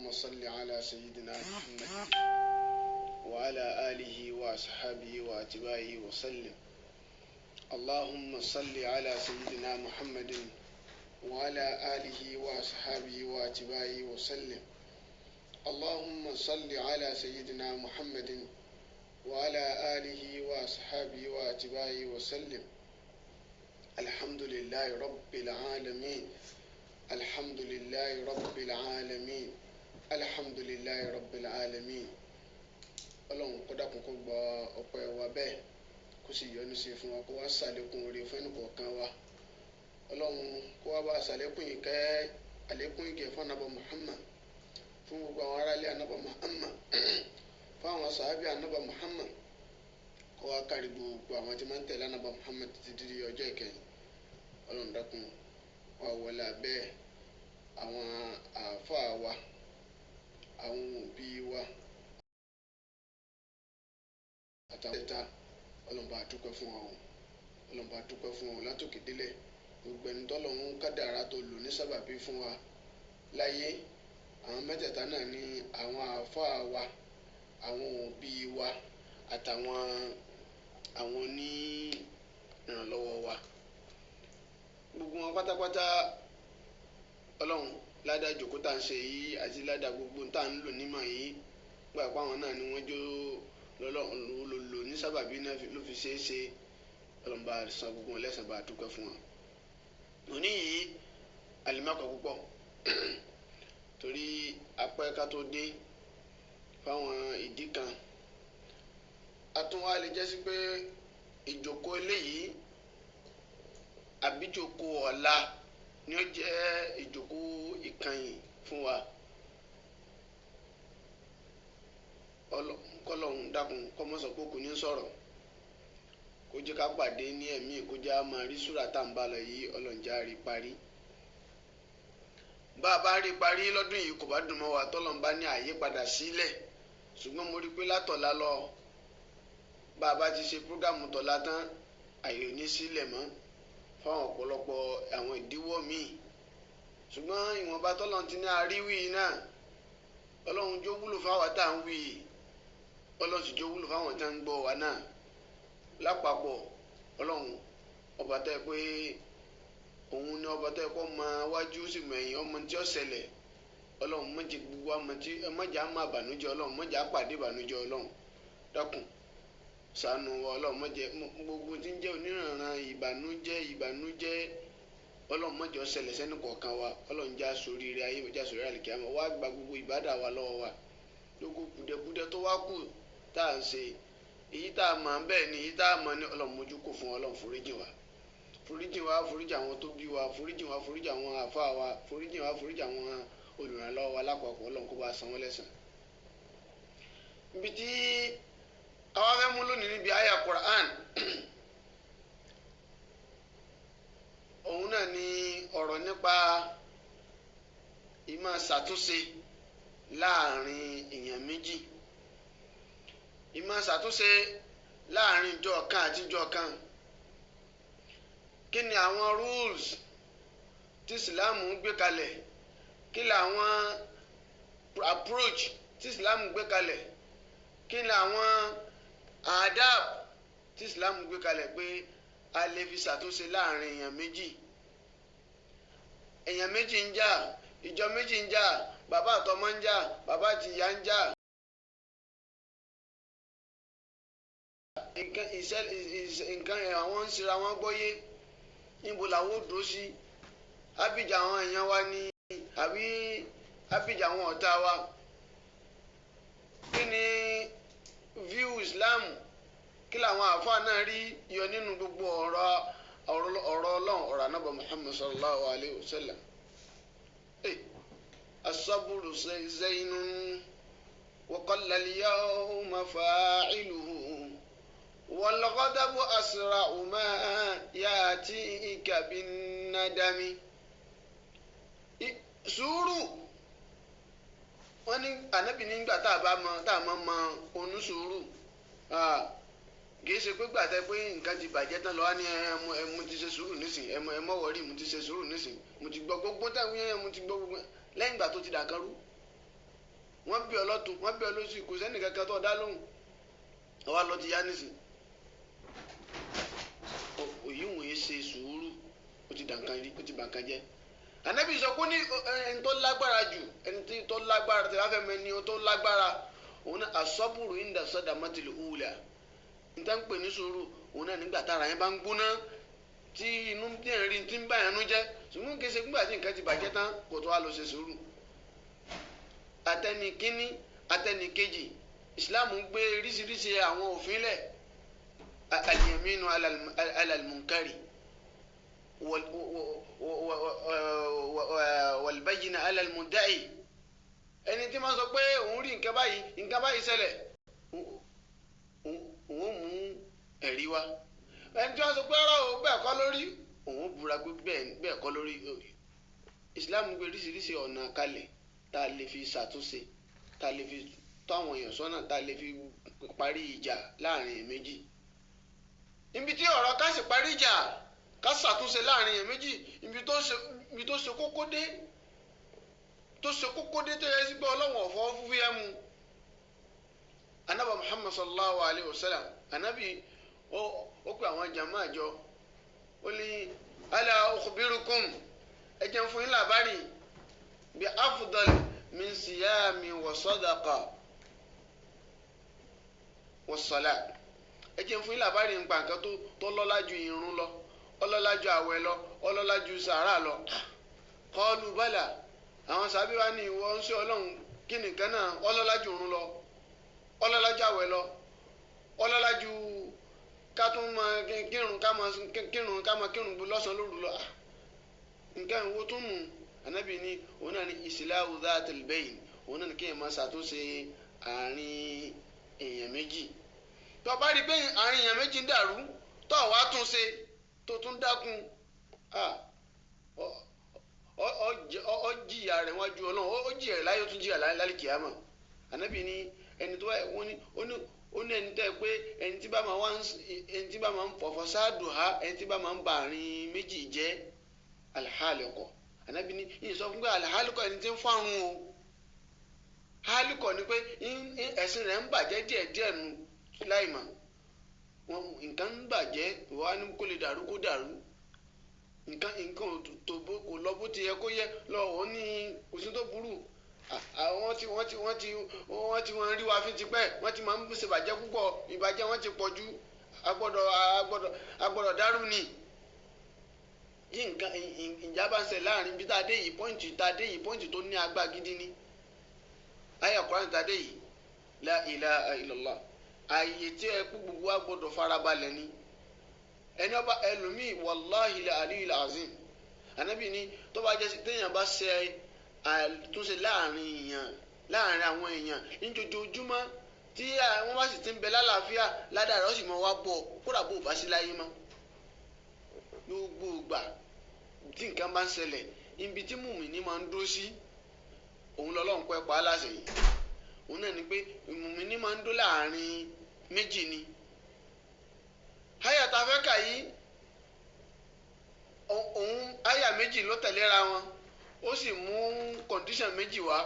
اللهم صل على سيدنا محمد وعلى آله وأصحابه وأتباعه وسلم. اللهم صل على سيدنا محمد وعلى آله وأصحابه وأتباعه وسلم. اللهم صل على سيدنا محمد وعلى آله وأصحابه وأتباعه وسلم. الحمد لله رب العالمين. الحمد لله رب العالمين. الحمد لله رب العالمين. Ọlọ́run kó dákun kó gba ọpẹ́ wa bẹ́ẹ̀ kó sì yọ́nú sí fún wa kó wá ṣàlékún oore fún ẹnìkọ̀ọ̀kan wa. Ọlọ́run kó wá bá ṣàlékún ìkẹ́ àlékún ìgẹ̀ fún anábọ̀ Muhammad, fún gbogbo àwọn aráalé anábọ̀ Muhammad, fún àwọn sàhábì anábọ̀ Muhammad, kó wá kárí gbogbo àwọn tí máa ń tẹ̀lé anábọ̀ Muhammad títí di ọjọ́ ìkẹyìn. Ọlọ́run dákun wá wọlé abẹ́ àwọn àáfàá wa, àwọn òbí wa àtàwọn ẹ̀ta. Ọlọ́run bá dúpẹ́ fún wa o. Ọlọ́run bá dúpẹ́ fún wa látòkè délẹ̀. Gbogbo ẹni tọ́lọ́run kádàrá tó lò ní sábàbí fún wa láyé. Àwọn mẹ́tẹ̀ẹ̀ta náà ni àwọn àáfàá wa, àwọn òbí wa àtàwọn oníranlọ́wọ́ wa. Gbogbo wọn pátápátá Ọlọ́run ládàá ìjókòó tá à ń ṣe yìí àti ládàá gbogbo tá à ń lò nímọ̀ yìí gbà pé àwọn náà ni wọ́n jó lò ní sábàbí náà ló fi ṣeé ṣe. Ọlọ́run bá san gbogbo wọn lẹ́san, bá dúpẹ́ fún wọn. Òní yìí àlìmọ́kọ̀ púpọ̀ torí apẹ́ ká tó dé fáwọn ìdí kan. Àtúnwá lè jẹ́ sí pé ìjókòó eléyìí àbíjókòó ọ̀la ni ó jẹ́ ìjókòó ìkànnì fún wa. Kọ́lọ́hún dákun kọ́mọ́sọ̀ pé kò ní sọ̀rọ̀, kó jẹ́ ká pàdé ní ẹ̀mí, kó jẹ́ á máa rí súrà tá à ń bá lọ yìí. Ọlọ́run jẹ́ á rí parí. Bá a bá rí parí lọ́dún yìí kò bá dùn mọ́ wa tọ́lọ́run bá ní àyípadà sílẹ̀, ṣùgbọ́n mo rí pé látọ̀la lọ bá a bá ti ṣe prógámù tọ̀la tán àyè ò ní sílẹ̀ mọ́ fáwọn ọ̀pọ̀lọpọ̀ àwọn ìdíwọ́ míì. Ṣùgbọ́n ìwọ̀nba tọ́lọ́run ti ní àríwí náà, Ọlọ́run jó wúlò fáwọn tá à ń wí, Ọlọ́run sì jó wúlò fáwọn tá à ń gbọ́ wa náà. Lápapọ̀ Ọlọ́run ọba tẹ́ pé òun ni ọba tẹ́ kọ́ mọ wájú sì mọ ẹ̀yìn, ọmọ tí ó ṣẹlẹ̀. Ọlọ́run mọ̀jẹ̀ gbogbo mọ̀jẹ̀ á máa bànújẹ́, Ọlọ́run mọ̀jẹ̀ á pàdé bànújẹ́. Ọlọ́run dákun ṣàánú wa. Ọlọ́run mọ̀jẹ̀ gbogbo tí ń jẹ́ oníranran ìbànújẹ́ Ọlọ́run mọ̀jẹ̀ ó ṣẹlẹ̀ sẹ́ni kọ̀ọ̀kan wa. Ọlọ́run já sórí rẹ̀ ayé, já sórí àlìkíyámà. Wá gba gbogbo ìbádà wa lọ́wọ́ wa. Gbogbo kùdẹ̀kùdẹ̀ tó wá kù tá à ń ṣe, èyí tá a mọ̀ bẹ́ẹ̀ ni èyí tá a mọ̀ ní Ọlọ́run mójú kò fún Ọlọ́run foríjì wa. Foríjì wa, foríjì àwọn tó bí wa, foríjì wa, foríjì àwọn àfáà wa, foríjì wa, foríjì àwọn olùrànlọ́wọ́ wa lápapọ̀. Ọlọ́run kó bá san wọ́n lẹ́san. Ibi tí àwa fẹ́ mú lónìí níbi àyà Qur'an òun náà ni ọ̀rọ̀ nípa ìmọ̀ ṣàtúnṣe láàrin èèyàn méjì. Ìmọ̀ ṣàtúnṣe láàrin ìjọ kan àti ìjọ kan. Kí ni àwọn rules tí Islam gbé kalẹ̀? Kí ni àwọn approach tí Islam gbé kalẹ̀? Kí ni àwọn adab tí Islam gbé kalẹ̀ pé a lè fi ṣàtúnṣe láàrin èèyàn méjì? Èèyàn méjì ń jà, ìjọ méjì ń jà, bàbá àtọmọ ń jà, bàbá àti ìyá ń jà. Nǹkan àwọn ń ṣera wọn gbọ́yé. Níbo làwọn ò dúró sí? Ábìjà àwọn èèyàn wa ni àbí ábìjà àwọn ọ̀tá wa? Kí ni view Islam? Kí làwọn àfáà náà rí yọ nínú gbogbo ọ̀rọ̀ Ọlọ́run, ọ̀rọ̀ Ànábì Muhammad sallallahu alayhi wa sallam? As-sabru zaynun wa qalla al-yawma fa'iluhu wal ghadabu asra'u ma ya'tika bin nadami. Sùúrù, wọ́n ní Ànábì nígbà tá a máa mọ onísùúrù. Kìí ṣe pé gbàtẹ́ pé nǹkan ti bàjẹ́ tán lọ́wọ́ ní mo ti ṣe sùúrù nísìn, ẹ mọ́ wọ̀rí, mo ti ṣe sùúrù nísìn, mo ti gbọ́ gbogbo táwọn yẹn, mo ti gbọ́ gbogbo lẹ́yìn ìgbà tó ti dàkan rú. wọ́n bí ọlọ́tún wọ́n bí ọlọ́sì kò sẹ́ni kankan tó dá lóhùn ọwọ́ lọ ti yá nísìn òyìnbó yẹn ṣe sùúrù ó ti dànkan rí ó ti bànkan jẹ́ ànábì sọ pé ní ẹni tó lágbára jù ẹni tó lágbára tí wọ́n fẹ́ mẹ́ni tó lágbára òun náà asọ́bùrù ìndà sọ́dà mọ́tìlì òwúlà níta ń pè ní sùúrù òun náà nígbà tára yẹn bá ń gbóná tí inú díẹ̀ rí ti ń bá yẹn nú jẹ́ ṣùgbọ́n kì í ṣe nígbà tí nǹkan ti bàjẹ́ tán kò tó wá lọ ṣe sùúrù. àtẹnì kínní àtẹnì kejì Islam gbé oríṣiríṣi àwọn òfin lẹ̀ al-yaminu ala al-munkari wal-bayyina ala al-mudda'i ẹni tí máa sọ pé òun rí nǹkan báyìí ṣẹlẹ̀ òun mú ẹ̀rí wá ẹni tí wọ́n sọ pé ọ̀rọ̀ òun bẹ́ẹ̀ kọ́ lórí òun búra pé bẹ́ẹ̀ kọ́ lórí Islam gbé oríṣiríṣi ọ̀nà kalẹ̀ tá a lè fi ṣàtúnṣe tá a lè fi tọ́ àwọn èèyàn sọ́nà tá a lè fi parí ìjà láàrin méjì ibi tí ọ̀rọ̀ ká sì parí ìjà ká ṣàtúnṣe láàrin èèyàn méjì ibi tó ṣe kókó dé tó yẹ sí pé ọlọ́wọ̀n ọ̀fọ́ fúfú yẹn mu anabi Muhammad sallallahu alayhi wa sallam anabi ó pe àwọn jama àjọ ó ní ala ukhbirukum ẹ jẹ́ fún yín làbárì bí afdal min siyami wa sadaqa wa salat ẹ jẹ́ fún yín làbárì nípa nǹkan tó lọ́lá ju ìrun lọ ọlọ́lá ju àwẹ̀ lọ ọlọ́lá ju sàárà lọ qalu bala àwọn sábẹ wa ní ìwọ ń ṣe Ọlọ́run kí nìkan náà ọlọ́lá ju ìrun lọ ọlọ́lá ju àwẹ̀ lọ ọlọ́lá ju ká tún máa kírun ká máa kírun lọ́sàn-án lóru lọ nǹkan ìwọ tún nù ànábì ní òun náà ní islahu dhatil bayn òun náà ní kéèyàn máa ṣàtúnṣe àárín èèyàn méjì tó bá rí pé àárín èèyàn méjì ń dàrú tó wàá tún ṣe tó tún dákun ọ jìyà rẹ̀ wájú Ọlọ́run ó jìyà rẹ̀ láyé ó tún jìyà lálẹ́ kìámà ànábì ní ẹni tó wọ́n ní ẹni tẹ́ pé ẹni tí bá máa ń fọ̀fọ̀ sáàdù ha ẹni tí bá máa ń ba àárín méjì jẹ́ alhálẹ̀kọ̀ ànábì ní ìsọ fún pé alhálẹ̀kọ̀ ẹni tí ń fárun o hálẹ̀kọ̀ ni pé ẹ̀sìn rẹ̀ ń bàjẹ́ díẹ̀díẹ̀ nu láì mà nǹkan ń bàjẹ́ ìwà ni kò lè dàrú kó dàrú nǹkan tó kò lọ bó ti yẹ kó yẹ lọ ò ní òsín tó burú wọ́n ti rí wa fi tipẹ́ wọ́n ti máa ń ṣèbàjẹ́ púpọ̀ ìbàjẹ́ wọ́n ti pọ̀ jù agbọ́dọ̀ dárú ni yí nǹkan ìjà bá ń ṣe láàrin bí tá a dé yìí pọ́ǹtì tó ní agbá gidi ni ayé Kùránì tá a dé yìí la ilaha illallah ààyè tí ẹ kú gbogbo wa gbọ́dọ̀ farabalẹ̀ ni ẹni ọba ẹlòmíì wàláhi la aliyul azim anabi ni tó bá jẹ́ téèyàn bá ṣe àtúnṣe láàrin àwọn èèyàn níjojoojúmọ́ tí wọ́n bá sì ti ń bẹ lálàáfíà ládàá rẹ̀ ó sì mọ wá bọ̀ kódà bó bá sí láyé mọ́ gbogbo ìgbà tí nǹkan bá ń ṣẹlẹ̀ ibi tí mùmíní máa ń dó sí òun lọ́lọ́run pẹ́ pa á láṣẹ yìí òun náà ni pé mùmíní máa ń dó láàrin méjì ni àyà tá a fẹ́ kà yìí òun àyà méjì ló tẹ̀léra wọn ó sì mú kọ̀ǹdíṣàn méjì wá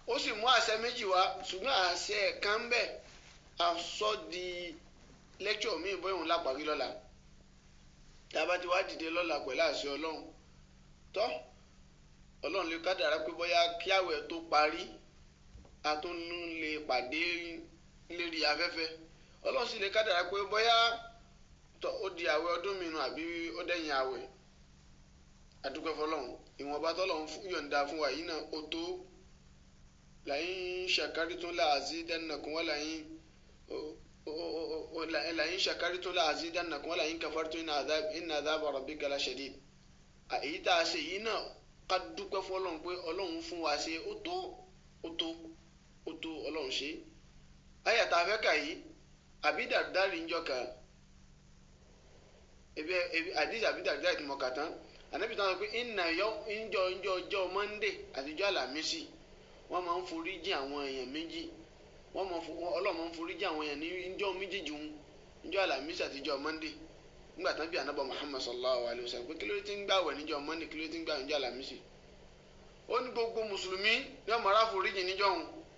ó sì mú àṣẹ méjì wá ṣùgbọ́n àṣẹ kan ń bẹ àsọ di lẹ́kṣọ̀ míì bóyá òun lápàrí lọ́la tá a bá ti wá dìde lọ́la pẹ̀lú àṣẹ ọlọ́run tọ́ ọlọ́run lè kádàrá pé bóyá kí àwẹ̀ tó parí a tó ń lè pàdé lérí afẹ́fẹ́ ọlọ́run sì lè kádàrá pé bóyá ó di àwẹ̀ ọdún mìíràn àbí ó dẹ̀yìn àwẹ̀ adúpẹ́ fọlọ́run ìwọ̀nba tọ́lọ́run yọ̀ǹda fún wa yìí náà ó tó làyín shakartum la'azidannakum wa làyín shakartum la'azidannakum wa làyín kafartum inna adhaba rabbika la shadid èyí tá a ṣe yìí náà ká dúpẹ́ fọlọ́run pé ọlọ́run fún wa ṣe ó tó ọlọ́run ṣe àyà tá a fẹ́ kà yìí Abi Dardari ń jọ kan ebi àdìsí Abi Dardari tí mo kà tán ànábì tán sọ pé ìjọ Monday àtijọ́ Àlàmísì wọ́n máa ń forí jìn àwọn èèyàn méjì Ọlọ́run máa ń forí jìn àwọn èèyàn ní ìjọ méjèèjì ń ìjọ Àlàmísì àtijọ́ Monday nígbà tán bí ànábì Muhammad sallallahu alayhi wa sallam pé kí ló ti ń gbàwẹ̀ níjọ́ Monday kí ló ti ń gbàwẹ̀ níjọ́ Àlàmísì ó ní gbogbo mùsùlùmí ní ọmọ aráforíjì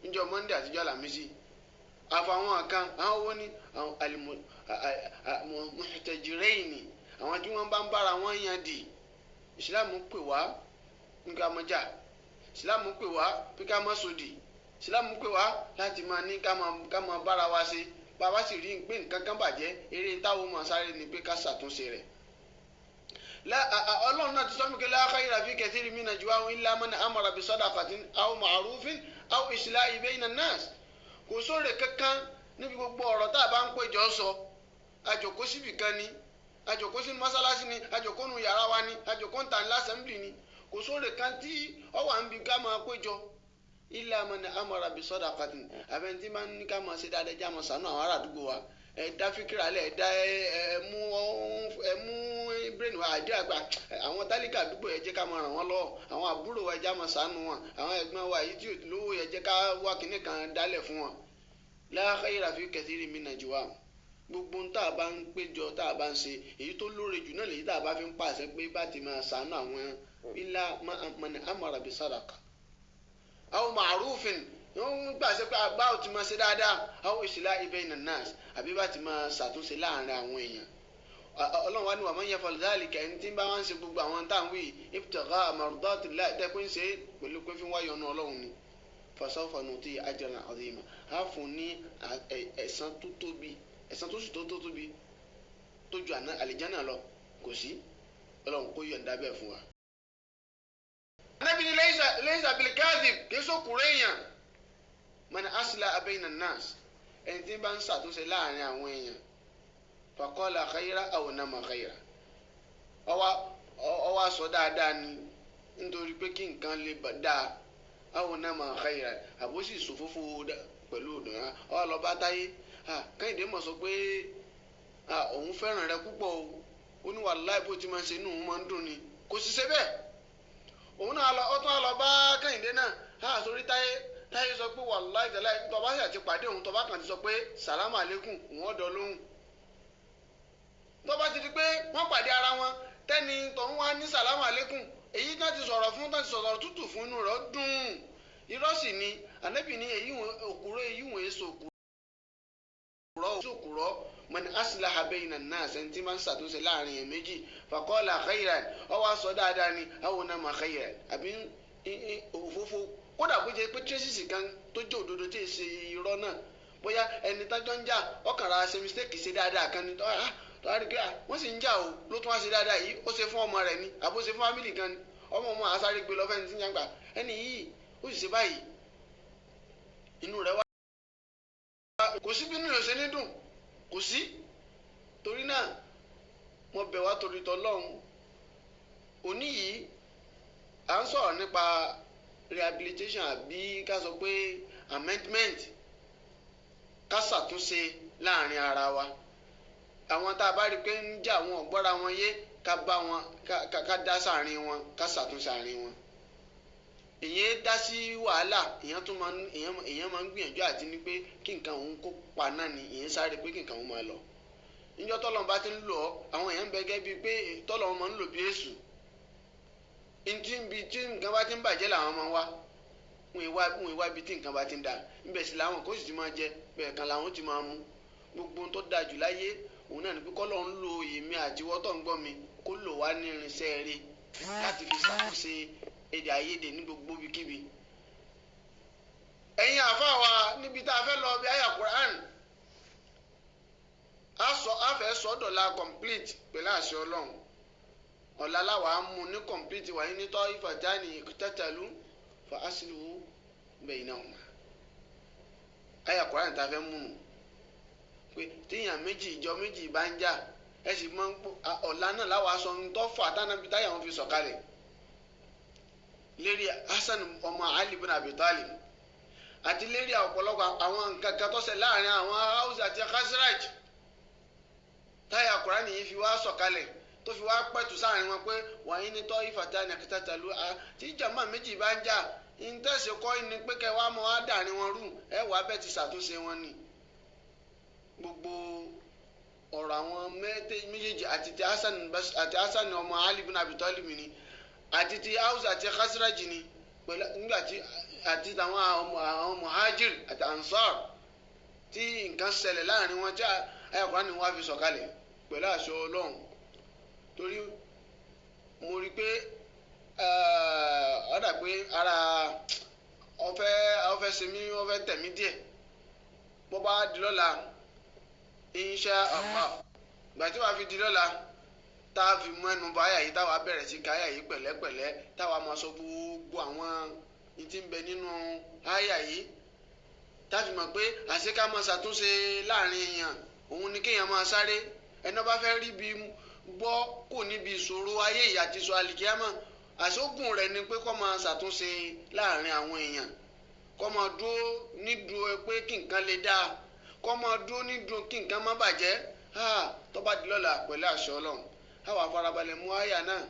níjọ́ Monday àtijọ́ Àlàmísì àfàwọn kan àwọn owó ní muhtajiraini àwọn tí wọ́n bá ń bára wọn yan dì ìsìlámù pè wá nígbà mọ́jà ìsìlámù pè wá pé ká má sòdì ìsìlámù pè wá láti máa ní ká máa bára wa ṣe bàbá sì rí pé nǹkan kan bàjẹ́ eré táwọn máa sáré ni pé ká ṣàtúnṣe rẹ̀. Ọlọ́run náà ti sọ mí kí la khayra fi kathiri min najwahum illa man amara bi sadaqatin aw ma'rufin aw islahi bayna an-nas. Kò sóore kankan níbi gbogbo ọ̀rọ̀ tá a bá ń péjọ sọ àjòkó síbì kan ni àjòkó sínú mọ́sálásí ni àjòkó nu yàrá wa ni àjòkó ń ta ní lásẹ̀mblì ni kò sóore kan tí ọ wà ń bi ká máa péjọ illa man amara bi sadaqatin àbẹ̀ntí máa ń ní ká máa ṣe dáadáa já máa ṣàánú àwọn ará àdúgbò wa ẹ̀dá fíkìrà lẹ̀ ẹ̀dá ẹ̀mú brain wa àdé àgbà àwọn tálíkà àdúgbò yẹn jẹ́ ká máa ràn wọ́n lọ́wọ́ àwọn àbúrò wa ẹja máa ṣàánú wọn àwọn ẹ̀gbọ́n wa yìí tí ò lówó yẹn jẹ́ ká wá kinní kan dálẹ̀ fún wọn. La khayra fi kathiri min najwahum gbogbo tá a bá ń péjọ tá a bá ń ṣe èyí tó lóore jù náà lèyí tá a bá fi ń pàṣẹ pé bá ti máa ṣàánú àwọn illa man amara bi sadaqa aw ma'rufin wọ́n gbàṣẹ pé àgbà ò ti máa ṣe dáadáa aw islahi bayna an-nas àbí bá ti máa ṣàtúnṣe láàrin àwọn èèyàn. Ọlọ́run wa ni wa man yaf'al dhalika ẹni tí ń bá wá ń ṣe gbogbo àwọn táwọn wí ibtigha'a mardatillah tẹ́kùn ń ṣe pẹ̀lú pé fi ń wáyọ̀ ọ̀nà Ọlọ́run ni fasawfa nu'tihi ajran 'azima á fún ní ẹ̀san tó tóbi ẹ̀san tó sì tó tóbi tó ju àlìjánà lọ kò sí Ọlọ́run kó yọ̀ǹda bẹ́ẹ̀ fún wa. Ànábì ní laysa bil kadhib kì í sọkùnrin èèyàn man aslaha bayna an-nas ẹni tí ń bá ń ṣàtúnṣe láàrin àwọn èèyàn faqala khayra aw nama khayra ọwọ́ aṣọ dáadáa ni nítorí pé kí nǹkan lè dáa aw nama khayra àbóṣì sòfófó pẹ̀lú òdòdó ọ lọ bá Táyé Kẹ́hìndé mọ̀ sọ pé òun fẹ́ràn rẹ púpọ̀ o ó ní wàláhì bó ti máa ń ṣe inú òun máa ń dùn ni kò sì ṣe bẹ́ẹ̀ òun náà ó tún á lọ bá Kẹ́hìndé náà sórí Táyé sọ pé wàláhì tẹ́lẹ̀ tọba sì àti pàdé òun tọba kan ti sọ pé sàlámù àlékún òun ọ̀dọ́ lóhùn tọba ti di pé wọ́n pàdé ara wọn tẹ́ni tọ̀hún wá ní sàlámù àlékún èyí náà ti sọ̀rọ̀ fún náà ti sọ̀rọ̀ tútù fún inú rẹ̀ dùn irọ́ sì ni Ànábì ní èyí òkúrọ́ èyí wọ̀n èso òkúrọ́ man aslaha bayna an-nas ẹni tí máa ń ṣàtúnṣe láàrin ẹ̀ méjì faqala khayran ọwọ́ aṣọ dáadáa ni aw nama khayran àbí òfófó kódà bó jẹ́ pé tracy kan tó jẹ́ òdodo tí ì ṣe irọ́ náà bóyá ẹni tájọ́ ń jà ọkàn ra ṣe mistake ṣe dáadáa kan ni tó wá rí pé wọ́n sì ń jà o ló tún wá ṣe dáadáa yìí ó ṣe fún ọmọ rẹ̀ ni àbó ṣe fún family kan ni ọmọ àṣàrí gbé lọ fẹ́ni tí ń yàgbà ẹni yìí ó sì ṣe báyìí inú rẹ̀ wá kò sí bínú yóò ṣe ní dùn kò sí torí náà mo bẹ̀ wá torí tọ́lọ́run òní yìí à ń sọ̀rọ̀ nípa rehabilitation àbí ká sọ pé amendment ká ṣàtúnṣe láàrin ara wa àwọn tá a bá rí i pé ń jà wọn ọ̀gbọ́ra wọn yé ká bá wọn ká dá sáàrin wọn ká ṣàtúnṣe àárín wọn èyàn dá sí wàhálà èyàn máa ń gbìyànjú àti ní pé kí nǹkan òun kó pa náà ni èyàn sáré pé kí nǹkan òun máa lọ níjọ́ tọ́lọ́run bá ti ń lò ọ́ àwọn èèyàn ń bẹ gẹ́gẹ́ bíi pé tọ́lọ́run máa ń lò bí èṣù ibi tí nǹkan bá ti ń bàjẹ́ làwọn máa ń wá wọn ìwá ibi tí nǹkan bá ti ń da níbẹ̀ sí làwọn kò sì ti máa jẹ bẹ́ẹ̀ kan làwọn ti máa mú gbogbo tó da jù láyé òun náà ní pé kọ́lọ́run lo èmi àti wọ́tọ̀ ń gbọ́ mi kó lò wá ní irinṣẹ́ rẹ̀ láti fi ṣàkóso èdè àìyedè ní gbogbo ibikíbi. ẹ̀yin àfa wa níbi tá a fẹ́ lọ bí àyà Quran a fẹ́ sọ́dọ̀la complete pẹ̀lú àṣẹ Ọlọ́run ọ̀la láwa á mú ní complete wáyé ní ta'ifatani iqtatalu fa aslihu baynahuma. àyà Quran tá a fẹ́ mú nù pé tíyàn méjì ìjọ méjì bá ń jà ẹ sì mọ ọ̀la náà láwa sọ ń tọ́ fà tánàbí táyà wọn fi sọ̀kalẹ̀ lérí Hasan ọmọ Ali bin Abi Talib àti lérí ọ̀pọ̀lọpọ̀ àwọn nǹkan kan tó ṣe láàrin àwọn Haúsá àti Khazraj táyà Kùránì yìí fi wá sọ̀kalẹ̀ tó fi wá pẹ̀tù sáàrin wọn pé wàyí ní tọ́ ìfàtà ní akitatalu tí jàmbá méjì bá ń jà ń tẹ̀sí kọ́ ni pé kẹ́ wàá mọ wá dàrin wọn rú ẹ wàá bẹ́ẹ̀ ti ṣàtúnṣe wọn ni gbogbo ọ̀rọ̀ àwọn méjèèjì àti ti Hasan ọmọ Ali bin Abi Talib ni àti ti Haúsá àti Khazraj ni pẹ̀lú nígbà tí àti àwọn muhajir àti ansar tí nǹkan ṣẹlẹ̀ láàrin wọn tí ayọ̀kọ́ ni wọ́n á fi sọ̀kalẹ̀ pẹ̀lú àṣẹ ọlọ́run torí mo rí i pé ọ̀dà pé ara ọ̀fẹ́ ṣe mí ọ̀fẹ́ tẹ̀mí díẹ̀ bó bá di lọ́la insha Allah gbà tí wàá fi di lọ́la tá a fi mú ẹnu bá àyà yìí táwa bẹ̀rẹ̀ sí ká àyà yìí pẹ̀lẹ́pẹ̀lẹ́ táwa máa sọ gbogbo àwọn tí ń bẹ nínú àyà yìí tá a fi mọ̀ pé àṣẹ ká máa ṣàtúnṣe láàrin èèyàn òun ni kéèyàn máa sáré ẹni bá fẹ́ rí bí gbọ́ kò níbi ìṣòro ayé ìyá àti ìṣòro àlìkíyàmọ̀ àṣogùn rẹ̀ ni pé kó máa ṣàtúnṣe láàrin àwọn èèyàn kó máa dúró nídùú pé kí nǹkan lè dáa kó máa dúró nídùú kí nǹkan má bàjẹ́ tó bá di lọ́la pẹ̀lú àṣẹ ọlọ́run àwa farabalẹ̀ mú àyà náà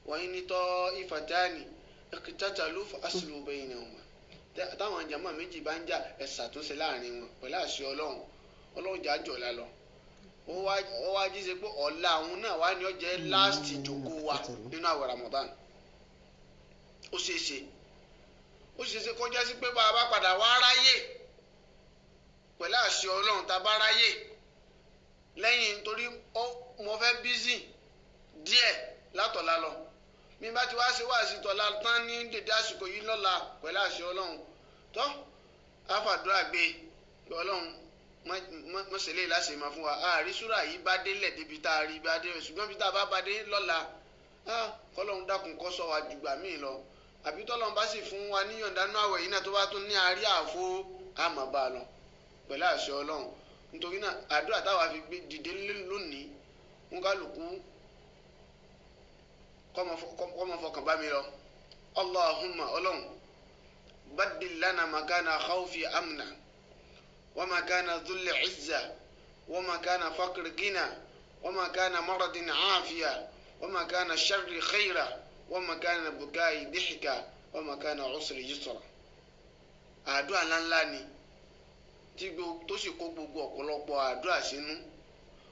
wọ́n ní tọ́ ìfàtáàní iqtatalu fa aslu baynahuma táwọn jàmá méjì bá ń jà ẹ ṣàtúnṣe láàrin wọn pẹ̀lú àṣẹ ọlọ́run ọlọ́run jà jọ̀la lọ ó wá jíṣe pé ọ̀la àwọn náà wá ní ọjọ́ last ìjókòó wa nínú àwẹ̀ Ramadan ó ṣeéṣe kọjá sí pé bá a bá padà wá ráyè pẹ̀lú àṣẹ ọlọ́run tá a bá ráyè lẹ́yìn nítorí mo fẹ́ bízì díẹ̀ látọ̀la lọ mi bá ti wá ṣe wá sí tọ̀la tán ní dédé àsìkò yìí lọ́la pẹ̀lú àṣẹ ọlọ́run tó àfàdúrà gbé pé ọlọ́run mọ̀sẹ̀lẹ̀ láṣẹ máa fún wa àárí súrà yìí bá délẹ̀ débi tá a rí bá dé ṣùgbọ́n bí tá a bá dé lọ́la kọ́lọ́run dákun kó ṣọ́ wa jùgbà míì lọ àbí tọ́lọ́run bá sì fún wa níyọ̀ǹdánú àwẹ̀ yìí náà tó bá tún ní àárí àfo àmọ́ bá a lọ pẹ̀lú àṣẹ ọlọ́run nítorí náà àdúrà táwa fi gbé dìde lónìí ń kálukú kọ́mọ fọkàn bá mi lọ Allahumma ọlọ́run baddil lana makana khawfi amna wa makana dhulli izza wa makana faqri gina wa makana maradin afiya wa makana sharri khayra wa makana bukai dihka wa makana usri yusra àdúrà ńláńlá ni tó sì kó gbogbo ọ̀pọ̀lọpọ̀ àdúrà sínú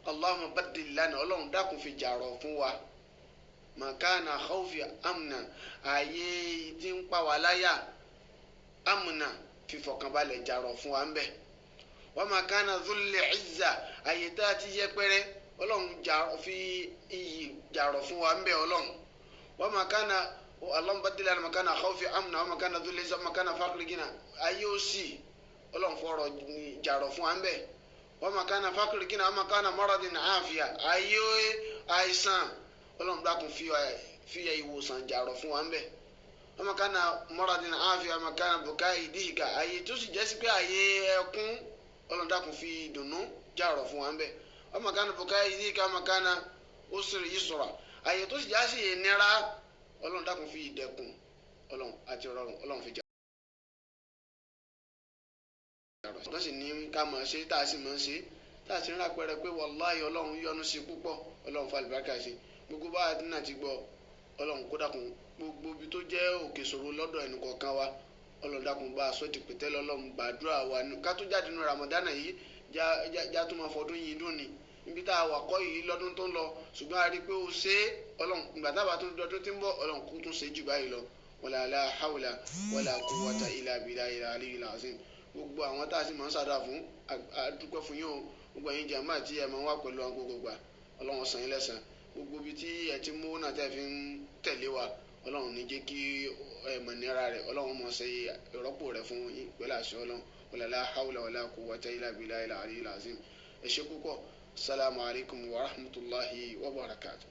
Allahumma baddil lana ọlọ́run dákun fi jàrọ̀ fún wa makana khawfi amna ààyè tí ń pa wá láyà amna fífọkànbalẹ̀ jàrọ̀ fún wa ń bẹ̀ wa makana dhulli izza ààyè tá a ti yẹpẹrẹ ọlọ́run fi iyì jàrọ̀ fún wa ń bẹ̀ ọlọ́run wa makana Allahumma baddil lana makana khawfi amna wa makana dhulli izza wa makana faqri gina ààyè òsì ọlọ́run fọ̀rọ̀ jàrọ̀ fún wa ń bẹ̀ wa makana faqri gina wa makana maradin afiya ààyè àìsàn ọlọ́run dákun fi ìwòsàn jàrọ̀ fún wa ń bẹ̀ wa makana maradin afiya wa makana bukai dihka ààyè tó sì jẹ́ sí pé ààyè ẹkún ọlọ́run dákun fi ìdùnnú jàrọ̀ fún wa ń bẹ̀ wa makana bukai dihka wa makana usri yusra ààyè tó sì já sí ìnira ọlọ́run dákun fi ìdẹ̀kùn ọlọ́run àti ọlọ́run ọlọ́run fi jàrọ̀ wọ́n sì ní ká máa ṣe tá a sì máa ṣe tá a sì ń rà pẹ́rẹ́ pé wàláhì ọlọ́run yọ́nú sí púpọ̀ ọlọ́run fa àlùbáríkà sí gbogbo bá a náà ti gbọ́ ọlọ́run kó dákun gbogbo ibi tó jẹ́ òkè ṣòro lọ́dọ̀ ẹnì kọ̀ọ̀kan wa ọlọ́run dákun bá a sọ ti pètè lọ́lọ́run gbàdúrà wa ká tó jáde nínú ramadana yìí já tó máa fọdún yìí dùn ni níbi tá a wà kọ́ yìí lọ́dún tó ń lọ ṣùgbọ́n a rí i pé ó ṣe é ọlọ́run ìgbà tábà tó dọdún tí ń bọ̀ ọlọ́run kó tún ṣe jù báyìí lọ wala la hawla wala quwwata illa billahi al-aliyyil azim gbogbo àwọn tá a sì máa ń ṣàdúrà fún àdúpẹ́ fún yín o gbogbo ẹ̀yin jàmáà tí ẹ máa ń wà pẹ̀lú àwọn gbogbo gbà ọlọ́run san yín lẹ́san gbogbo ibi tí ẹ ti mú náà tẹ́ fi ń tẹ̀lé wa ọlọ́run ní jẹ́ kí ẹ mọ̀ nira rẹ̀ ọlọ́run mọ̀ ṣe ìrọ́pò rẹ̀ fún yín pẹ̀lú àṣẹ ọlọ́run wala la hawla wala quwwata illa billahi al-aliyyil azim ẹ ṣé púpọ̀ assalamu alaikum wa rahmatullahi wa barakatuh.